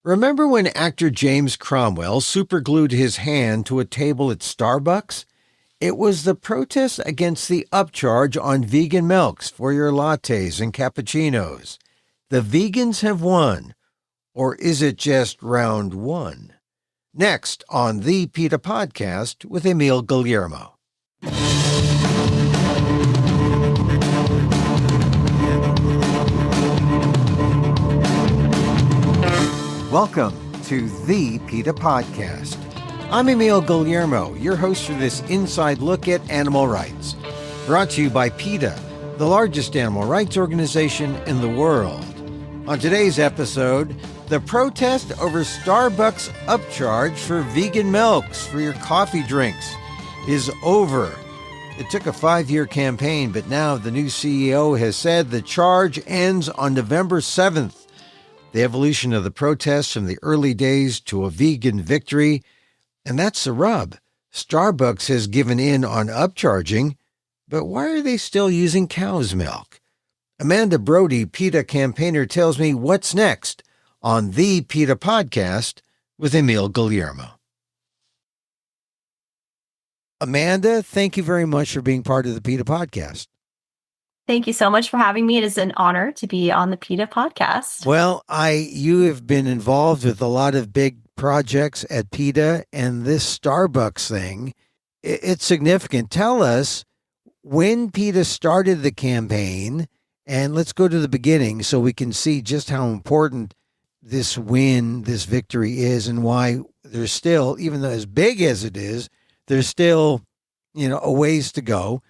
Remember when actor James Cromwell superglued his hand to a table at Starbucks? It was the protest against the upcharge on vegan milks for your lattes and cappuccinos. The vegans have won. Or is it just round one? Next on the PETA Podcast with Emil Guillermo. Welcome to the PETA Podcast. I'm Emil Guillermo, your host for this inside look at animal rights. Brought to you by PETA, the largest animal rights organization in the world. On today's episode, the protest over Starbucks upcharge for vegan milks for your coffee drinks is over. It took a 5-year campaign, but now the new CEO has said the charge ends on November 7th. The evolution of the protests from the early days to a vegan victory, and that's the rub. Starbucks has given in on upcharging, but why are they still using cow's milk? Amanda Brody, PETA campaigner, tells me what's next on the PETA Podcast with Emil Guillermo. Amanda, thank you very much for being part of the PETA Podcast. Thank you so much for having me. It is an honor to be on the PETA Podcast. Well, you have been involved with a lot of big projects at PETA, and this Starbucks thing, it's significant. Tell us when PETA started the campaign, and let's go to the beginning so we can see just how important this win, this victory is, and why there's still, even though as big as it is, there's still, a ways to go.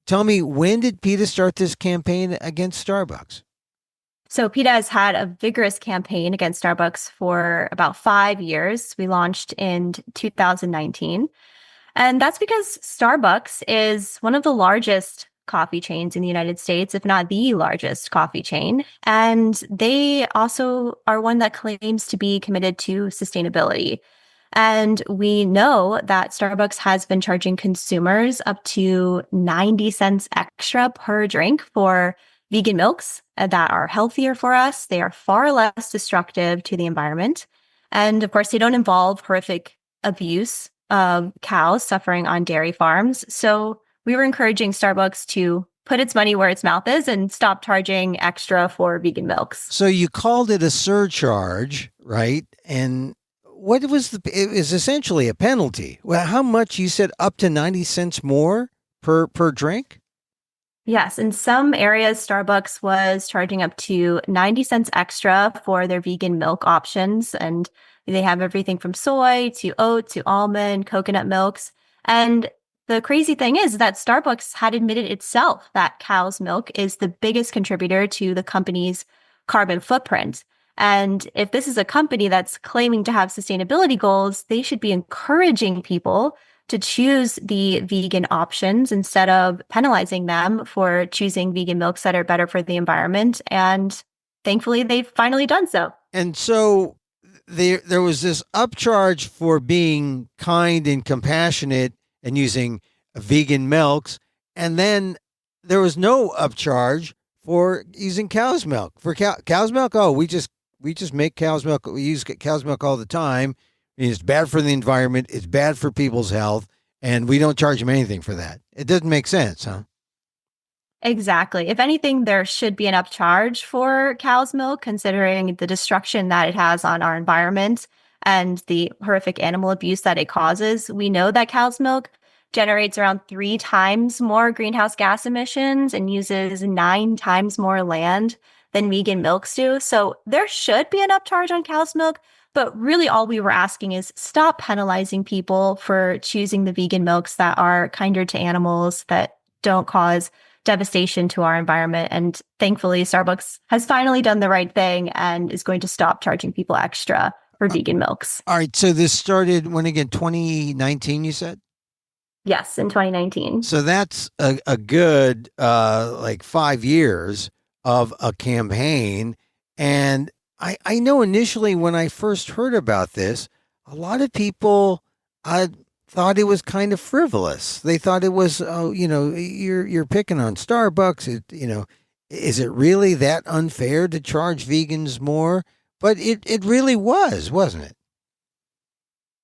Tell me, when did PETA start this campaign against Starbucks? So PETA has had a vigorous campaign against Starbucks for about 5 years. We launched in 2019. And that's because Starbucks is one of the largest coffee chains in the United States, if not the largest coffee chain. And they also are one that claims to be committed to sustainability. And we know that Starbucks has been charging consumers up to 90 cents extra per drink for vegan milks that are healthier for us. They are far less destructive to the environment. And of course, they don't involve horrific abuse of cows suffering on dairy farms. So we were encouraging Starbucks to put its money where its mouth is and stop charging extra for vegan milks. So you called it a surcharge, right? And what was it was essentially a penalty. Well, how much? You said up to 90 cents more per drink? Yes. In some areas, Starbucks was charging up to 90 cents extra for their vegan milk options. And they have everything from soy to oat to almond, coconut milks. And the crazy thing is that Starbucks had admitted itself that cow's milk is the biggest contributor to the company's carbon footprint. And if this is a company that's claiming to have sustainability goals, they should be encouraging people to choose the vegan options instead of penalizing them for choosing vegan milks that are better for the environment. And thankfully, they've finally done so. And so there was this upcharge for being kind and compassionate and using vegan milks. And then there was no upcharge for using cow's milk. For cow's milk, we just make cow's milk. We use cow's milk all the time. It's bad for the environment. It's bad for people's health. And we don't charge them anything for that. It doesn't make sense, huh? Exactly. If anything, there should be an upcharge for cow's milk, considering the destruction that it has on our environment and the horrific animal abuse that it causes. We know that cow's milk generates around 3 times more greenhouse gas emissions and uses 9 times more land than vegan milks do. So there should be an upcharge on cow's milk, but really all we were asking is stop penalizing people for choosing the vegan milks that are kinder to animals, that don't cause devastation to our environment. And thankfully, Starbucks has finally done the right thing and is going to stop charging people extra for vegan milks. All right. So this started when again, 2019, you said? Yes, in 2019. So that's a good 5 years of a campaign. And I know initially when I first heard about this, a lot of people thought it was kind of frivolous. They thought it was, you're picking on Starbucks. Is it really that unfair to charge vegans more? But it really was, wasn't it?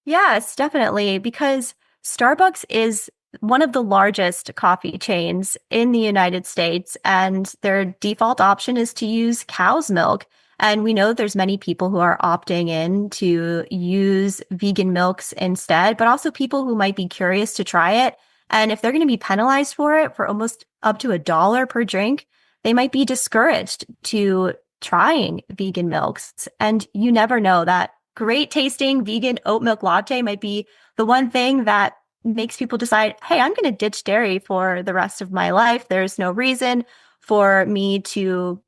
Yes, definitely, because Starbucks is one of the largest coffee chains in the United States, and their default option is to use cow's milk. And we know there's many people who are opting in to use vegan milks instead, but also people who might be curious to try it. And if they're going to be penalized for it for almost up to $1 per drink, they might be discouraged to trying vegan milks. And you never know, that great tasting vegan oat milk latte might be the one thing that makes people decide, hey, I'm going to ditch dairy for the rest of my life. There's no reason for me to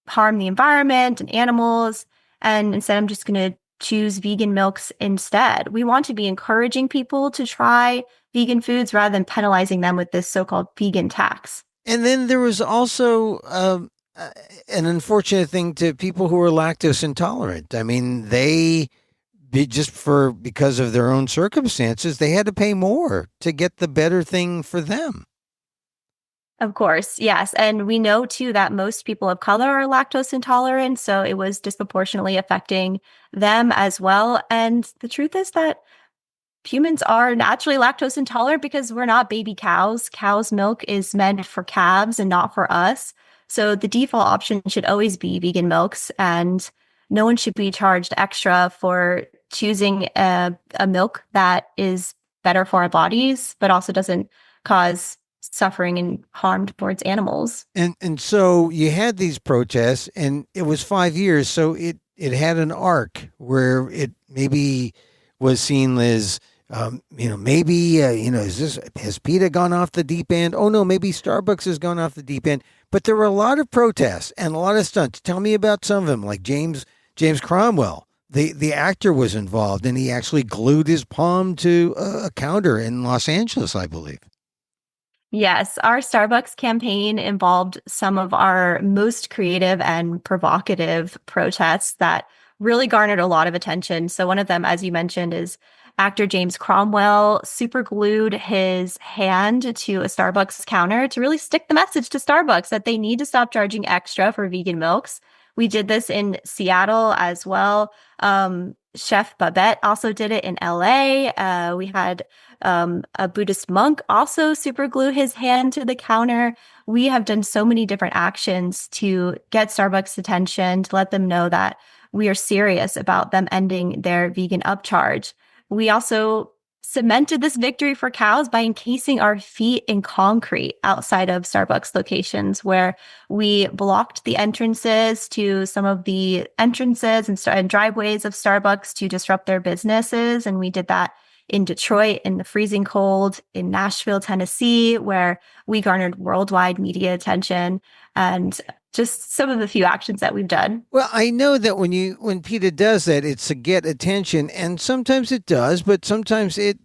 harm the environment and animals. And instead, I'm just going to choose vegan milks instead. We want to be encouraging people to try vegan foods rather than penalizing them with this so-called vegan tax. And then there was also an unfortunate thing to people who are lactose intolerant. I mean, because of their own circumstances, they had to pay more to get the better thing for them. Of course, yes. And we know too that most people of color are lactose intolerant, so it was disproportionately affecting them as well. And the truth is that humans are naturally lactose intolerant because we're not baby cows. Cow's milk is meant for calves and not for us. So the default option should always be vegan milks, and no one should be charged extra for choosing a milk that is better for our bodies, but also doesn't cause suffering and harm towards animals. And so you had these protests, and it was 5 years, so it had an arc where it maybe was seen as has PETA gone off the deep end? Oh no, maybe Starbucks has gone off the deep end. But there were a lot of protests and a lot of stunts. Tell me about some of them, like James Cromwell. The actor was involved, and he actually glued his palm to a counter in Los Angeles, I believe. Yes, our Starbucks campaign involved some of our most creative and provocative protests that really garnered a lot of attention. So one of them, as you mentioned, is actor James Cromwell super glued his hand to a Starbucks counter to really stick the message to Starbucks that they need to stop charging extra for vegan milks. We did this in Seattle as well. Chef Babette also did it in LA. We had a Buddhist monk also super glue his hand to the counter. We have done so many different actions to get Starbucks' attention, to let them know that we are serious about them ending their vegan upcharge. We also cemented this victory for cows by encasing our feet in concrete outside of Starbucks locations, where we blocked the entrances to some of the entrances and driveways of Starbucks to disrupt their businesses. And we did that in Detroit in the freezing cold, in Nashville, Tennessee, where we garnered worldwide media attention, and just some of the few actions that we've done. Well, I know that when PETA does that, it's to get attention, and sometimes it does, but sometimes it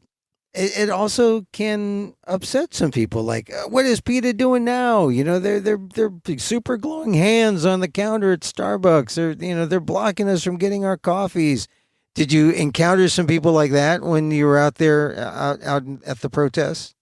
also can upset some people. Like, what is PETA doing now? You know, they're super glowing hands on the counter at Starbucks. They're blocking us from getting our coffees. Did you encounter some people like that when you were out there out at the protests?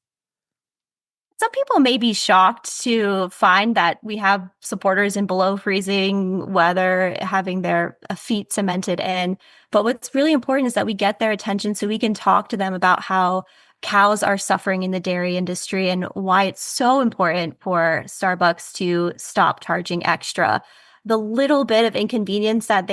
Some people may be shocked to find that we have supporters in below freezing weather having their feet cemented in. But what's really important is that we get their attention so we can talk to them about how cows are suffering in the dairy industry and why it's so important for Starbucks to stop charging extra. The little bit of inconvenience that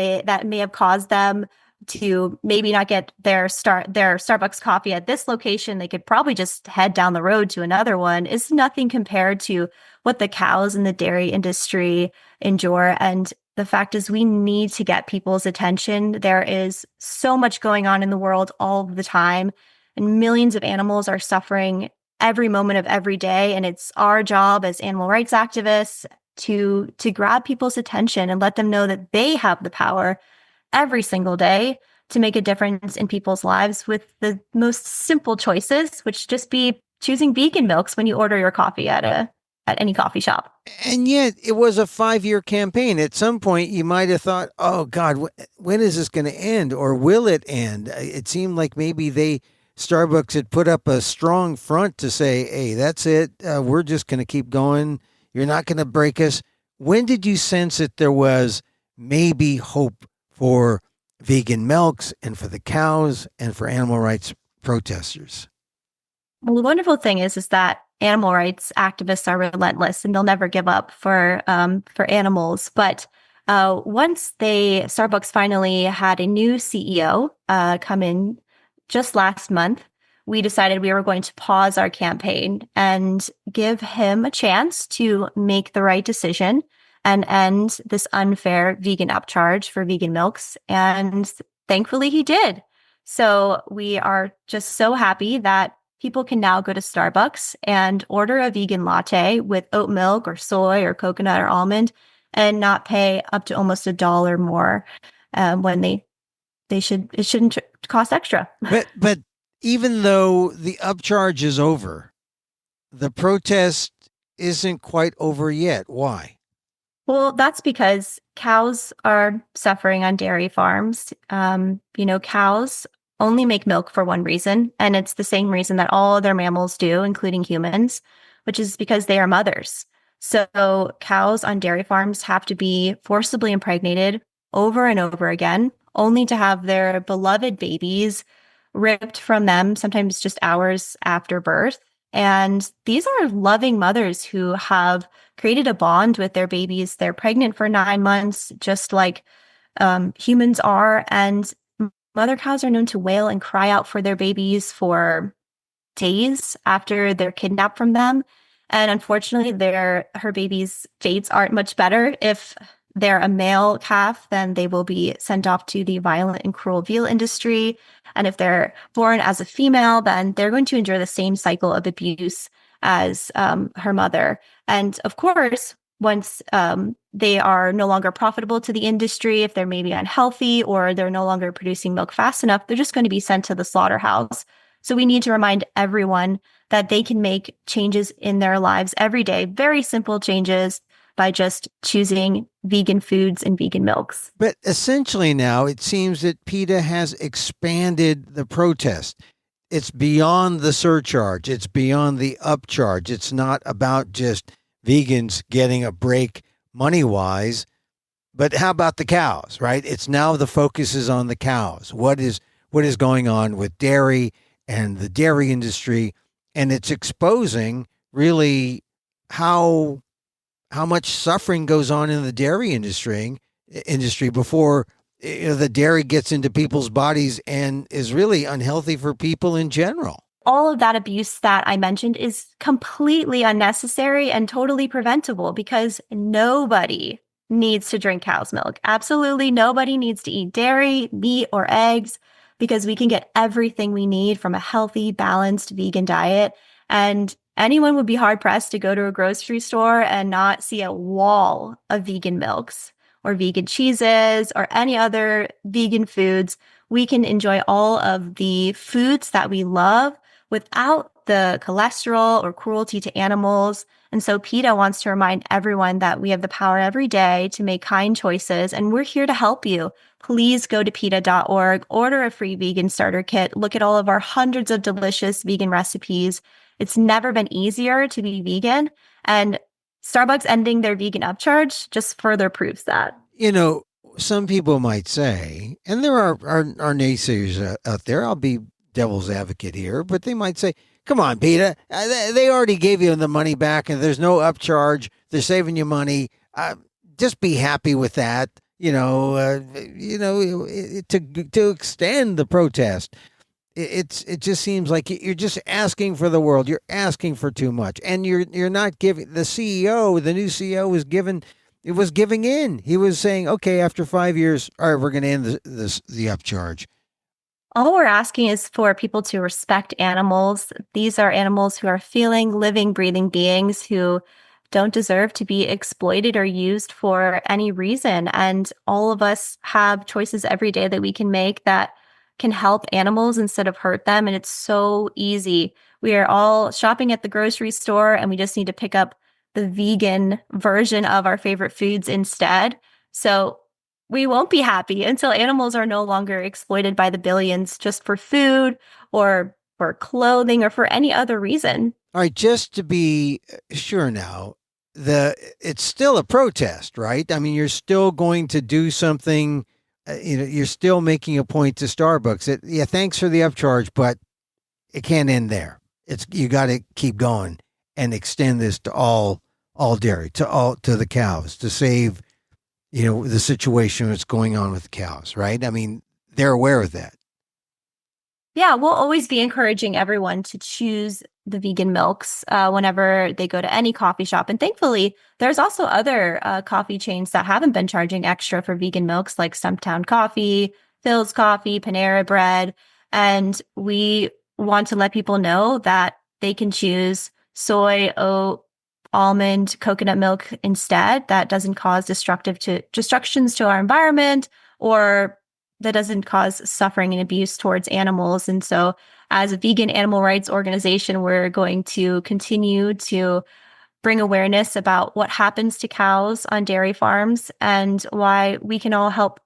may have caused them to maybe not get their Starbucks coffee at this location, they could probably just head down the road to another one, is nothing compared to what the cows in the dairy industry endure. And the fact is, we need to get people's attention. There is so much going on in the world all the time, and millions of animals are suffering every moment of every day. And it's our job as animal rights activists to grab people's attention and let them know that they have the power every single day to make a difference in people's lives with the most simple choices, which just be choosing vegan milks when you order your coffee at any coffee shop. And yet it was a 5-year campaign. At some point you might have thought, oh God, when is this going to end, or will it end? It seemed like maybe Starbucks had put up a strong front to say, hey, that's it. We're just going to keep going. You're not going to break us. When did you sense that there was maybe hope for vegan milks and for the cows and for animal rights protesters? Well, the wonderful thing is that animal rights activists are relentless and they'll never give up for animals. But once Starbucks finally had a new CEO come in just last month, we decided we were going to pause our campaign and give him a chance to make the right decision and end this unfair vegan upcharge for vegan milks. And thankfully, he did. So we are just so happy that people can now go to Starbucks and order a vegan latte with oat milk or soy or coconut or almond and not pay up to almost $1 more when it shouldn't cost extra. But even though the upcharge is over, the protest isn't quite over yet. Why? Well, that's because cows are suffering on dairy farms. Cows only make milk for one reason, and it's the same reason that all other mammals do, including humans, which is because they are mothers. So cows on dairy farms have to be forcibly impregnated over and over again, only to have their beloved babies ripped from them, sometimes just hours after birth. And these are loving mothers who have created a bond with their babies. They're pregnant for 9 months, just like humans are. And mother cows are known to wail and cry out for their babies for days after they're kidnapped from them. And unfortunately, her babies' fates aren't much better. If they're a male calf, then they will be sent off to the violent and cruel veal industry. And if they're born as a female, then they're going to endure the same cycle of abuse as her mother. And of course, once they are no longer profitable to the industry, if they're maybe unhealthy or they're no longer producing milk fast enough, they're just going to be sent to the slaughterhouse. So we need to remind everyone that they can make changes in their lives every day, very simple changes by just choosing vegan foods and vegan milks. But essentially now it seems that PETA has expanded the protest. It's beyond the surcharge. It's beyond the upcharge. It's not about just vegans getting a break money-wise, but how about the cows, right? It's now the focus is on the cows. What is going on with dairy and the dairy industry, and it's exposing really how much suffering goes on in the dairy industry before the dairy gets into people's bodies and is really unhealthy for people in general. All of that abuse that I mentioned is completely unnecessary and totally preventable because nobody needs to drink cow's milk. Absolutely nobody needs to eat dairy, meat, or eggs because we can get everything we need from a healthy, balanced vegan diet. And anyone would be hard-pressed to go to a grocery store and not see a wall of vegan milks or vegan cheeses or any other vegan foods. We can enjoy all of the foods that we love without the cholesterol or cruelty to animals. And so PETA wants to remind everyone that we have the power every day to make kind choices, and we're here to help you. Please go to PETA.org, order a free vegan starter kit, look at all of our hundreds of delicious vegan recipes. It's never been easier to be vegan, and Starbucks ending their vegan upcharge just further proves that. Some people might say, and there are naysayers out there, I'll be devil's advocate here, but they might say, come on, PETA, they already gave you the money back and there's no upcharge. They're saving you money. Just be happy with that, to extend the protest. It just seems like you're just asking for the world. You're asking for too much, and you're not giving. The new CEO was giving in. He was saying, okay, after 5 years, all right, we're going to end the upcharge. All we're asking is for people to respect animals. These are animals who are feeling, living, breathing beings who don't deserve to be exploited or used for any reason. And all of us have choices every day that we can make that can help animals instead of hurt them. And it's so easy. We are all shopping at the grocery store and we just need to pick up the vegan version of our favorite foods instead. So we won't be happy until animals are no longer exploited by the billions just for food or for clothing or for any other reason. All right, just to be sure now, it's still a protest, right? I mean, you're still going to do something you're still making a point to Starbucks. Yeah, thanks for the upcharge, but it can't end there. You got to keep going and extend this to all dairy, to the cows, to save the situation that's going on with the cows, right? I mean, they're aware of that. Yeah, we'll always be encouraging everyone to choose the vegan milks whenever they go to any coffee shop. And thankfully, there's also other coffee chains that haven't been charging extra for vegan milks, like Stumptown Coffee, Phil's Coffee, Panera Bread. And we want to let people know that they can choose soy, oat, almond, coconut milk instead. That doesn't cause destructions to our environment, or that doesn't cause suffering and abuse towards animals. And so as a vegan animal rights organization, we're going to continue to bring awareness about what happens to cows on dairy farms and why we can all help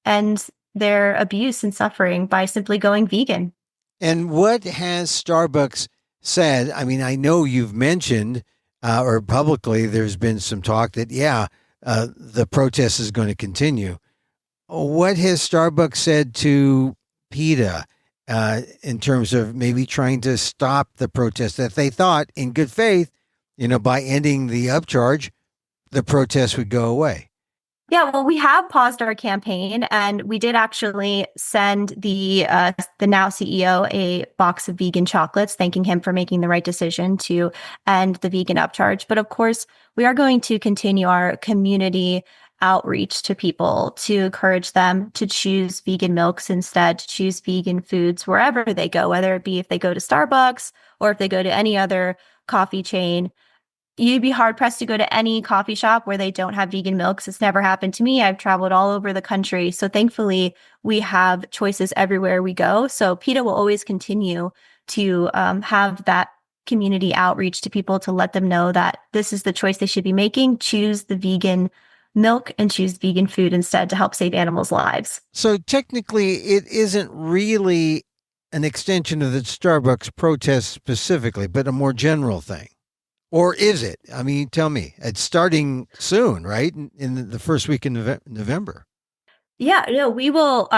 end their abuse and suffering by simply going vegan. And what has Starbucks said? I mean, I know you've mentioned, or publicly, there's been some talk that, the protest is going to continue. What has Starbucks said to PETA in terms of maybe trying to stop the protest that they thought, in good faith, by ending the upcharge, the protest would go away? Yeah, well, we have paused our campaign, and we did actually send the now CEO a box of vegan chocolates, thanking him for making the right decision to end the vegan upcharge. But of course, we are going to continue our community outreach to people to encourage them to choose vegan milks instead, to choose vegan foods wherever they go, whether it be if they go to Starbucks or if they go to any other coffee chain. You'd be hard pressed to go to any coffee shop where they don't have vegan milks. It's never happened to me. I've traveled all over the country. So thankfully, we have choices everywhere we go. So PETA will always continue to have that community outreach to people to let them know that this is the choice they should be making. Choose the vegan milk and choose vegan food instead to help save animals' lives. So technically, it isn't really an extension of the Starbucks protest specifically, but a more general thing. Or is it? I mean, tell me. It's starting soon, right? In the first week in November. Yeah, no, we will.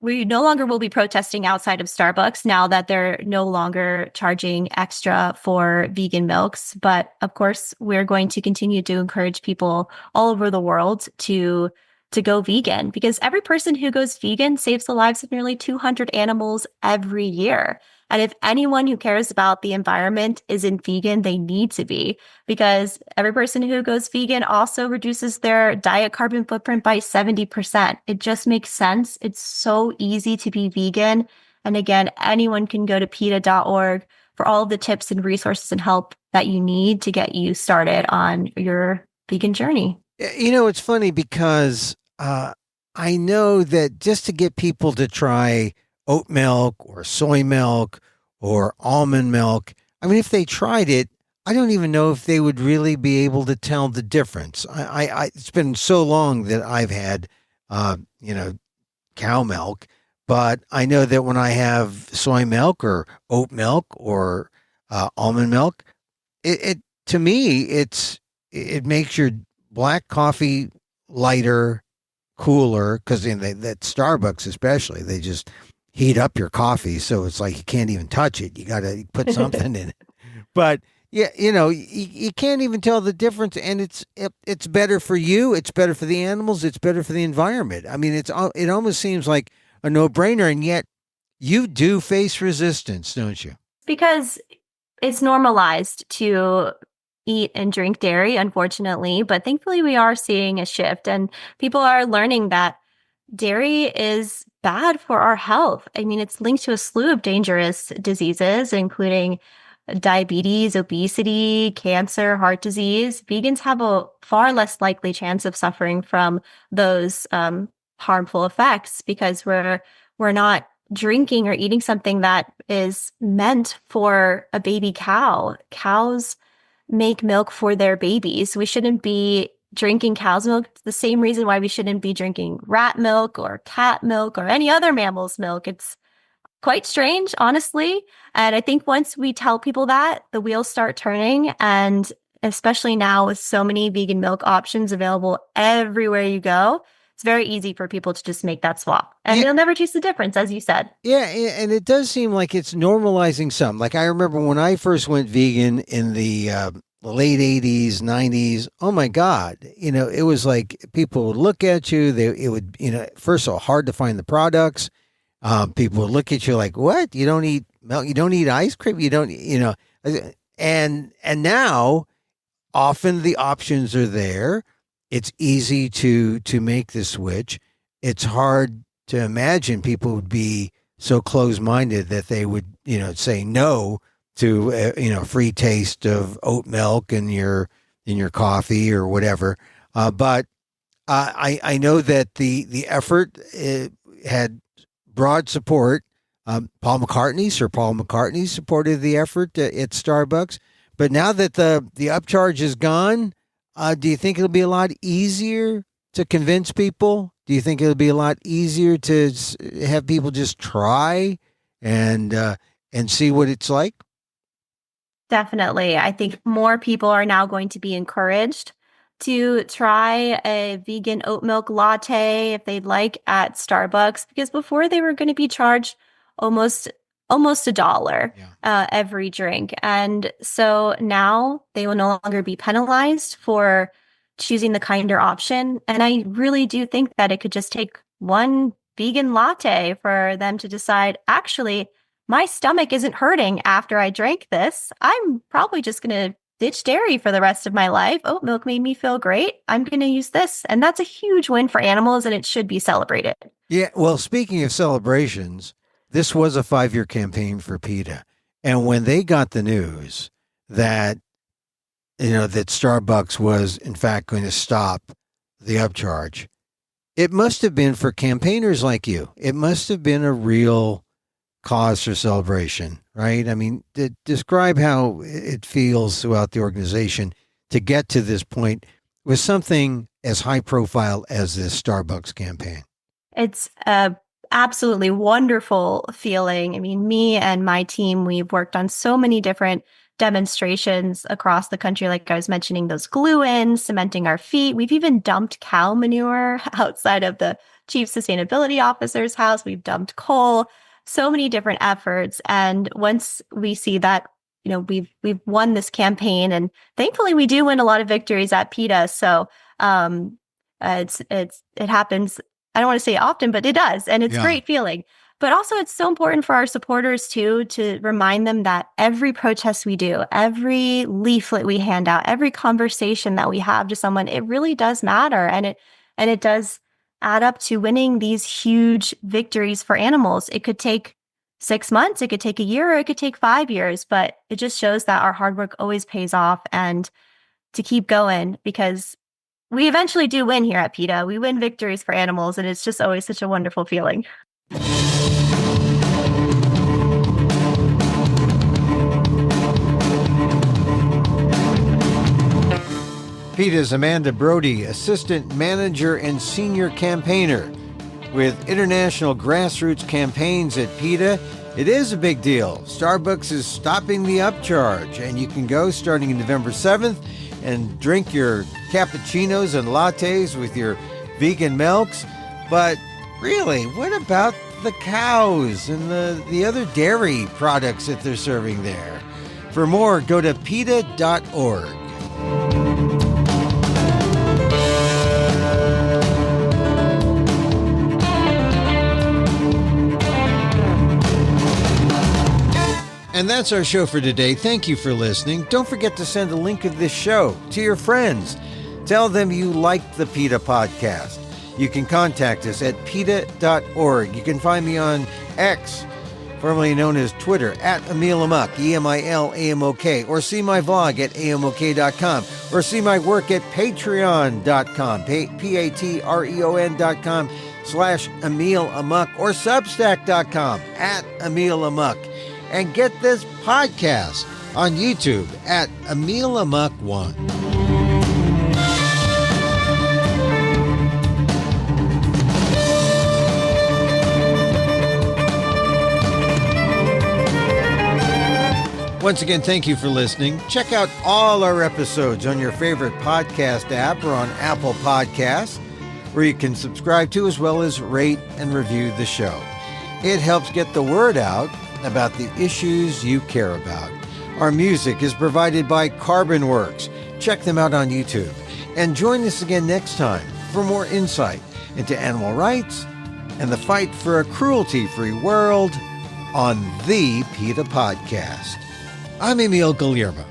We no longer will be protesting outside of Starbucks now that they're no longer charging extra for vegan milks. But of course, we're going to continue to encourage people all over the world to go vegan, because every person who goes vegan saves the lives of nearly 200 animals every year. And if anyone who cares about the environment isn't vegan, they need to be, because every person who goes vegan also reduces their diet carbon footprint by 70%. It just makes sense. It's so easy to be vegan. And again, anyone can go to PETA.org for all of the tips and resources and help that you need to get you started on your vegan journey. It's funny because I know that just to get people to try oat milk or soy milk or almond milk, I mean, if they tried it, I don't even know if they would really be able to tell the difference. It's been so long that I've had, cow milk, but I know that when I have soy milk or oat milk or almond milk, it to me, it makes your black coffee lighter, cooler, because that Starbucks especially, they just heat up your coffee, so it's like you can't even touch it. You got to put something in it. But yeah, you can't even tell the difference, and it's better for you. It's better for the animals. It's better for the environment. I mean, it almost seems like a no-brainer, and yet you do face resistance, don't you? Because it's normalized to eat and drink dairy, unfortunately, but thankfully we are seeing a shift, and people are learning that dairy is bad for our health. I mean, it's linked to a slew of dangerous diseases, including diabetes, obesity, cancer, heart disease. Vegans have a far less likely chance of suffering from those harmful effects because we're not drinking or eating something that is meant for a baby cow. Cows make milk for their babies. We shouldn't be drinking cow's milk. It's the same reason why we shouldn't be drinking rat milk or cat milk or any other mammal's milk. It's quite strange, honestly. And I think once we tell people that, the wheels start turning. And especially now with so many vegan milk options available everywhere you go, it's very easy for people to just make that swap. And they'll never taste the difference, as you said. Yeah, and it does seem like it's normalizing some. Like I remember when I first went vegan in the late 80s, 90s, oh my God, it was like people would look at you, it would, first of all, hard to find the products. People would look at you like, what? You don't eat milk? You don't eat ice cream? You don't, and now often the options are there. It's easy to make the switch. It's hard to imagine people would be so close-minded that they would, say no to free taste of oat milk in your coffee or whatever. But I know that the effort had broad support. Sir Paul McCartney supported the effort at Starbucks. But now that the upcharge is gone, do you think it'll be a lot easier to convince people? Do you think it'll be a lot easier to have people just try and see what it's like? Definitely. I think more people are now going to be encouraged to try a vegan oat milk latte if they'd like at Starbucks, because before they were going to be charged almost $1 every drink. And so now they will no longer be penalized for choosing the kinder option. And I really do think that it could just take one vegan latte for them to decide, actually, my stomach isn't hurting after I drank this. I'm probably just going to ditch dairy for the rest of my life. Oat milk made me feel great. I'm going to use this. And that's a huge win for animals, and it should be celebrated. Yeah. Well, speaking of celebrations, this was a 5-year campaign for PETA. And when they got the news that, that Starbucks was in fact going to stop the upcharge, it must have been, for campaigners like you, it must have been a real cause for celebration, right? I mean, describe how it feels throughout the organization to get to this point with something as high profile as this Starbucks campaign. It's a absolutely wonderful feeling. I mean, me and my team, we've worked on so many different demonstrations across the country. Like I was mentioning, those glue-ins, cementing our feet. We've even dumped cow manure outside of the chief sustainability officer's house. We've dumped coal. So many different efforts. And once we see that, we've won this campaign, and thankfully we do win a lot of victories at PETA. So it happens. I don't want to say often, but it does. And it's a great feeling. But also it's so important for our supporters too, to remind them that every protest we do, every leaflet we hand out, every conversation that we have to someone, it really does matter. And it does add up to winning these huge victories for animals. It could take 6 months, it could take a year, or it could take 5 years, but it just shows that our hard work always pays off, and to keep going, because we eventually do win here at PETA. We win victories for animals, and it's just always such a wonderful feeling. PETA's Amanda Brody, Assistant Manager and Senior Campaigner. With international grassroots campaigns at PETA, it is a big deal. Starbucks is stopping the upcharge, and you can go starting November 7th and drink your cappuccinos and lattes with your vegan milks. But really, what about the cows and the other dairy products that they're serving there? For more, go to PETA.org. And that's our show for today. Thank you for listening. Don't forget to send a link of this show to your friends. Tell them you liked the PETA podcast. You can contact us at PETA.org. You can find me on X, formerly known as Twitter, at emilamok, EMILAMOK, or see my vlog at amok.com, or see my work at patreon.com, patreon.com/emilamok, or substack.com at emilamok. And get this podcast on YouTube at emilamok1. Once again, thank you for listening. Check out all our episodes on your favorite podcast app or on Apple Podcasts. where you can subscribe to as well as rate and review the show. It helps get the word out about the issues you care about. Our music is provided by CarbonWorks. Check them out on YouTube. And join us again next time for more insight into animal rights and the fight for a cruelty-free world on the PETA Podcast. I'm Emil Guillermo.